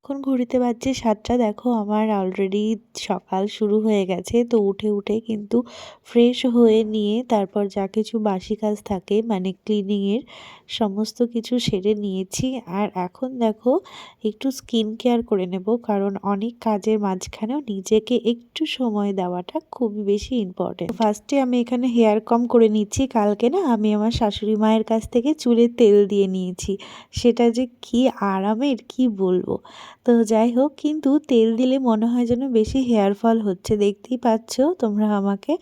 এখন ঘড়িতে বাজছে ৭টা। দেখো আমার অলরেডি সকাল শুরু হয়ে গেছে। তো উঠে কিন্তু ফ্রেশ হয়ে নিয়ে তারপর যা কিছু বাসি কাজ থাকে মানে ক্লিনিংয়ের সমস্ত কিছু সেরে নিয়েছি। আর এখন দেখো একটু স্কিন কেয়ার করে নেব, কারণ অনেক কাজের মাঝখানেও নিজেকে একটু সময় দেওয়াটা খুবই বেশি ইম্পর্টেন্ট। ফার্স্টে আমি এখানে হেয়ার কম করে নিচ্ছি। কালকে না আমি আমার শাশুড়ি মায়ের কাছ থেকে চুলে তেল দিয়ে নিয়েছি, সেটা যে কি আরামের কি বলবো। তো যাই হোক, কিন্তু তেল দিলে মনে হয় যেন বেশি হেয়ার ফল হচ্ছে, দেখতেই পাচ্ছ তোমরা আমাকে।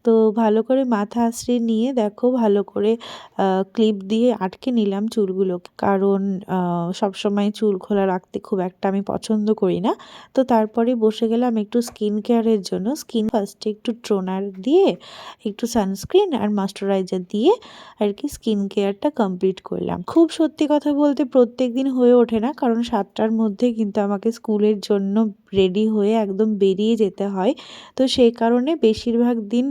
তো ভালো করে মাথা আঁচড়ে নিয়ে দেখো ভালো করে ক্লিপ দিয়ে আটকে নিলাম চুলগুলো, কারণ সবসময় চুল খোলা রাখতে খুব একটা আমি পছন্দ করি না। তো তারপরে বসে গেলাম একটু স্কিন কেয়ারের জন্য। স্কিন ফার্স্টে একটু টোনার দিয়ে একটু সানস্ক্রিন আর ময়শ্চারাইজার দিয়ে আর কি স্কিন কেয়ারটা কমপ্লিট করলাম। খুব সত্যি কথা বলতে প্রত্যেক দিন হয়ে ওঠে না, কারণ 7টার মধ্যে কিন্তু আমাকে স্কুলের জন্য রেডি হয়ে একদম বেরিয়ে যেতে হয়। তো সেই কারণে বেশিরভাগ দিন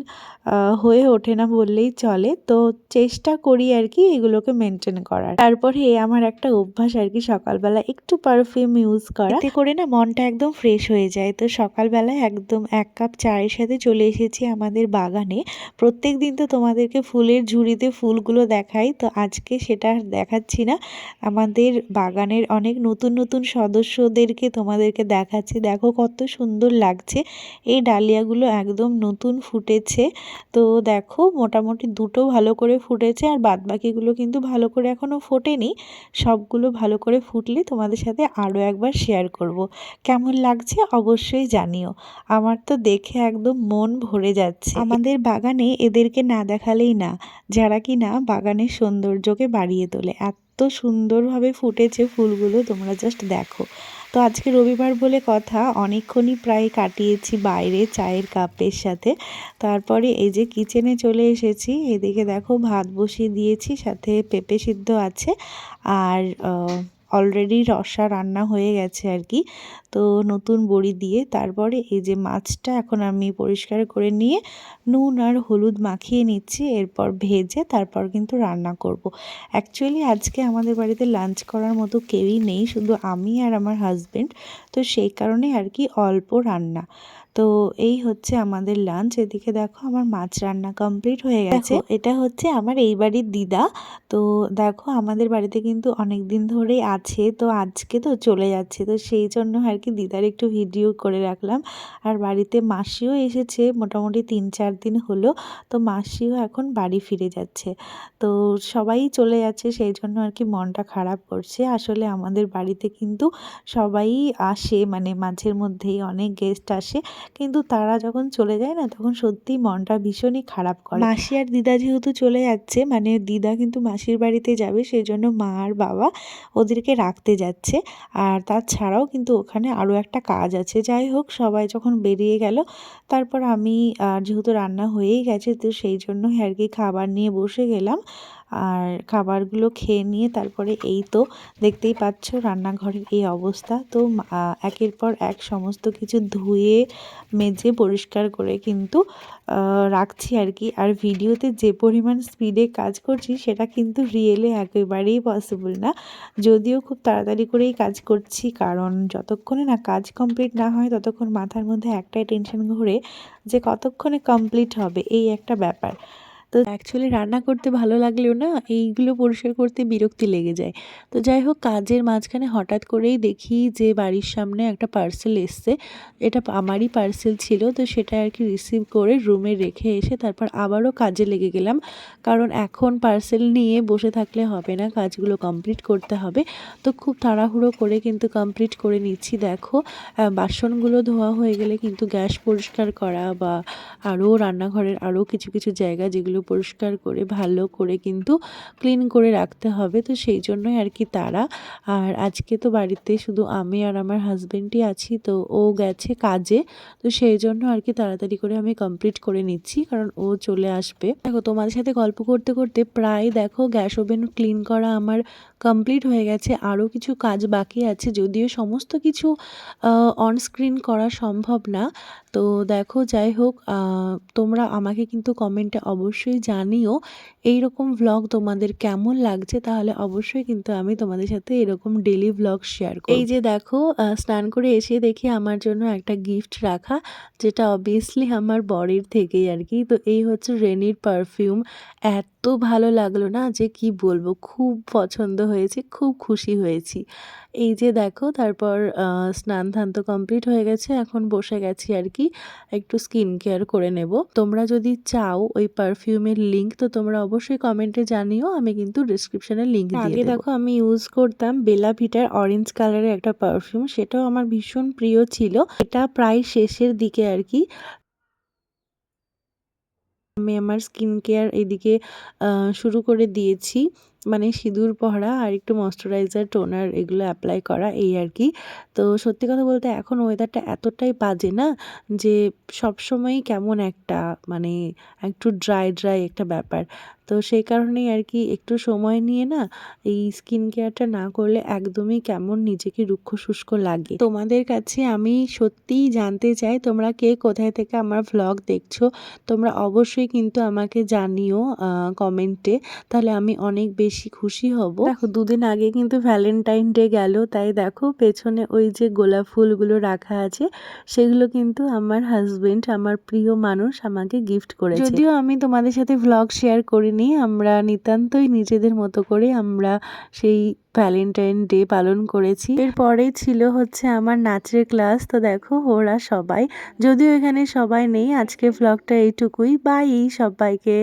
হয়ে ওঠে না বললেই চলে। তো চেষ্টা করি আর কি এগুলোকে মেনটেন করার। তারপরে আমার একটা অভ্যাস আর কি সকালবেলা একটু পারফিউম ইউজ করা, এতে করে না মনটা একদম ফ্রেশ হয়ে যায়। তো সকালবেলায় একদম 1 কাপ চায়ের সাথে চলে এসেছি আমাদের বাগানে। প্রত্যেক দিন তো তোমাদেরকে ফুলের ঝুড়িতে ফুলগুলো দেখাই, তো আজকে সেটা আর দেখাচ্ছি না। আমাদের বাগানের অনেক নতুন নতুন সদস্যদেরকে তোমাদেরকে দেখাচ্ছি। দেখো কত সুন্দর লাগছে, এই ডালিয়াগুলো একদম নতুন ফুটেছে। তো দেখো মোটামুটি দুটো ভালো করে ফুটেছে, আর বাদবাকিগুলো কিন্তু ভালো করে এখনও ফোটেনি। সবগুলো ভালো করে ফুটলে তোমাদের সাথে আরও একবার শেয়ার করব। কেমন লাগছে অবশ্যই জানিও। আমার তো দেখে একদম মন ভরে যাচ্ছে। আমাদের বাগানে এদেরকে না দেখালেই না, যারা কি না বাগানের সৌন্দর্যকে বাড়িয়ে তোলে। এত সুন্দরভাবে ফুটেছে ফুলগুলো, তোমরা জাস্ট দেখো। তো আজকে রবিবার বলে কথা, অনেকক্ষণই প্রায় কাটিয়েছি বাইরে চায়ের কাপের সাথে। তারপরে এই যে কিচেনে চলে এসেছি। এদিকে দেখো ভাত বসিয়ে দিয়েছি, সাথে পেঁপে সিদ্ধ আছে, আর অলরেডি রসা রান্না হয়ে গেছে আর কি, তো নতুন বড়ি দিয়ে। তারপরে এই যে মাছটা এখন আমি পরিষ্কার করে নিয়ে নুন আর হলুদ মাখিয়ে নিচ্ছি, এরপর ভেজে তারপর কিন্তু রান্না করব। অ্যাকচুয়ালি আজকে আমাদের বাড়িতে লাঞ্চ করার মতো কেউই নেই, শুধু আমি আর আমার হাজব্যান্ড। তো সেই কারণে আর কি অল্প রান্না। তো এই হচ্ছে আমাদের লাঞ্চ। এদিকে দেখো আমার মাছ রান্না কমপ্লিট হয়ে গেছে। এটা হচ্ছে আমার এই বাড়ির দিদা। তো দেখো আমাদের বাড়িতে কিন্তু অনেক দিন ধরেই আছে, তো আজকে তো চলে যাচ্ছে, তো সেই জন্য আর কি দিদার একটু ভিডিও করে রাখলাম। আর বাড়িতে মাসিও এসেছে মোটামুটি 3-4 দিন হলো। তো মাসিও এখন বাড়ি ফিরে যাচ্ছে। তো সবাই চলে যাচ্ছে, সেই জন্য আর কি মনটা খারাপ করছে। আসলে আমাদের বাড়িতে কিন্তু সবাই আসে, মানে মাঝের মধ্যেই অনেক গেস্ট আসে, কিন্তু তারা যখন চলে যায় না তখন সত্যিই মনটা ভীষণই খারাপ করে। মাসি আর দিদা যেহেতু চলে যাচ্ছে, মানে দিদা কিন্তু মাসির বাড়িতে যাবে, সেই জন্য মা আর বাবা ওদেরকে রাখতে যাচ্ছে। আর তাছাড়াও কিন্তু ওখানে আরও একটা কাজ আছে। যাই হোক, সবাই যখন বেরিয়ে গেল তারপর আমি যেহেতু রান্না হয়েই গেছে, তো সেই জন্যই আর কি খাবার নিয়ে বসে গেলাম। আর খাবারগুলো খেয়ে নিয়ে তারপরে এই তো দেখতেই পাচ্ছ রান্নাঘরের এই অবস্থা। তো একের পর এক সমস্ত কিছু ধুয়ে মেজে পরিষ্কার করে কিন্তু রাখছি আর কি। আর ভিডিওতে যে পরিমাণ স্পিডে কাজ করছি সেটা কিন্তু রিয়েলে একেবারেই পসিবল না, যদিও খুব তাড়াতাড়ি করেই কাজ করছি, কারণ যতক্ষণে না কাজ কমপ্লিট না হয় ততক্ষণ মাথার মধ্যে একটাই টেনশন ঘোরে যে কতক্ষণে কমপ্লিট হবে, এই একটা ব্যাপার। তো অ্যাকচুয়ালি রান্না করতে ভালো লাগলেও না এইগুলো পরিষ্কার করতে বিরক্তি লেগে যায়। তো যাই হোক, কাজের মাঝখানে হঠাৎ করেই দেখি যে বাড়ির সামনে একটা পার্সেল এসছে। এটা আমারই পার্সেল ছিল, তো সেটা আর কি রিসিভ করে রুমে রেখে এসে তারপর আবারও কাজে লেগে গেলাম, কারণ এখন পার্সেল নিয়ে বসে থাকলে হবে না, কাজগুলো কমপ্লিট করতে হবে। তো খুব তাড়াহুড়ো করে কিন্তু কমপ্লিট করে নিচ্ছি। দেখো বাসনগুলো ধোয়া হয়ে গেলে কিন্তু গ্যাস পরিষ্কার করা বা আরও রান্নাঘরের আরও কিছু কিছু জায়গা যেগুলো পরিষ্কার করে ভালো করে কিন্তু ক্লিন করে রাখতে হবে। তো সেই জন্যই আর কি তারা। আর আজকে তো বাড়িতে শুধু আমি আর আমার হাজব্যান্ডই আছি, তো ও গেছে কাজে, তো সেই জন্য আর কি তাড়াতাড়ি করে আমি কমপ্লিট করে নিচ্ছি, কারণ ও চলে আসবে। দেখো তোমাদের সাথে গল্প করতে করতে প্রায় দেখো গ্যাস ওভেন ক্লিন করা আমার কমপ্লিট হয়ে গেছে, আরও কিছু কাজ বাকি আছে, যদিও সমস্ত কিছু অন স্ক্রিন করা সম্ভব না। তো দেখো যাই হোক, তোমরা আমাকে কিন্তু কমেন্টে অবশ্যই জানিও এইরকম ভ্লগ তোমাদের কেমন লাগছে, তাহলে অবশ্যই কিন্তু আমি তোমাদের সাথে এরকম ডেলি ভ্লগ শেয়ার করব। এই যে দেখো, স্নান করে এসে দেখি আমার জন্য একটা গিফট রাখা, যেটা অবভিয়াসলি আমার বরের থেকেই আর কি। তো এই হচ্ছে রেনির পারফিউম। এত ভালো লাগলো না যে কি বলবো, খুব পছন্দ হয়েছে, খুব খুশি হয়েছি। এই যে দেখো, তারপর স্নান ধান তো কমপ্লিট হয়ে গেছে, এখন বসে গেছি আর কি একটু স্কিন কেয়ার করে নেব। তোমরা যদি চাও ওই পারফিউমের লিঙ্ক, তো তোমরা অবশ্যই কমেন্টে জানিও, আমি কিন্তু ডিসক্রিপশনে লিঙ্ক দিয়ে দেবো। আগে দেখো আমি ইউজ করতাম বেলা ভিটার অরেঞ্জ কালারের একটা পারফিউম, সেটাও আমার ভীষণ প্রিয় ছিল। এটা প্রায় শেষের দিকে আর কি। আমি আমার স্কিন কেয়ার এদিকে শুরু করে দিয়েছি, মানে সিঁদুর পরা আর একটু ময়শ্চারাইজার, টোনার এগুলো অ্যাপ্লাই করা, এই আর কি। তো সত্যি কথা বলতে এখন ওয়েদারটা এতটাই বাজে না, যে সবসময়ই কেমন একটা মানে একটু ড্রাই ড্রাই একটা ব্যাপার। তো সেই কারণেই আর কি একটু সময় নিয়ে না এই স্কিন কেয়ারটা না করলে একদমই কেমন নিজেকে রুক্ষ শুষ্ক লাগে। তোমাদের কাছে আমি সত্যিই জানতে চাই, তোমরা কে কোথায় থেকে আমার ভ্লগ দেখছো, তোমরা অবশ্যই কিন্তু আমাকে জানিও কমেন্টে, তাহলে আমি অনেক বেশি খুশি হব। দেখো দুদিন আগে কিন্তু ভ্যালেন্টাইন ডে গেল, তাই দেখো পেছনে ওই যে গোলাপ ফুলগুলো রাখা আছে, সেগুলো কিন্তু আমার হাজবেন্ড, আমার প্রিয় মানুষ, আমাকে গিফট করেছে। যদিও আমি তোমাদের সাথে ভ্লগ শেয়ার করিনি, আমরা নিতান্তই নিজেদের মতো করে আমরা সেই ভ্যালেন্টাইন ডে পালন করেছি। এরপরেই ছিল হচ্ছে আমার নাচের ক্লাস। তো দেখো ওরা সবাই, যদিও এখানে সবাই নেই, আজকে ভ্লগটা এইটুকুই। বাই সবাইকে।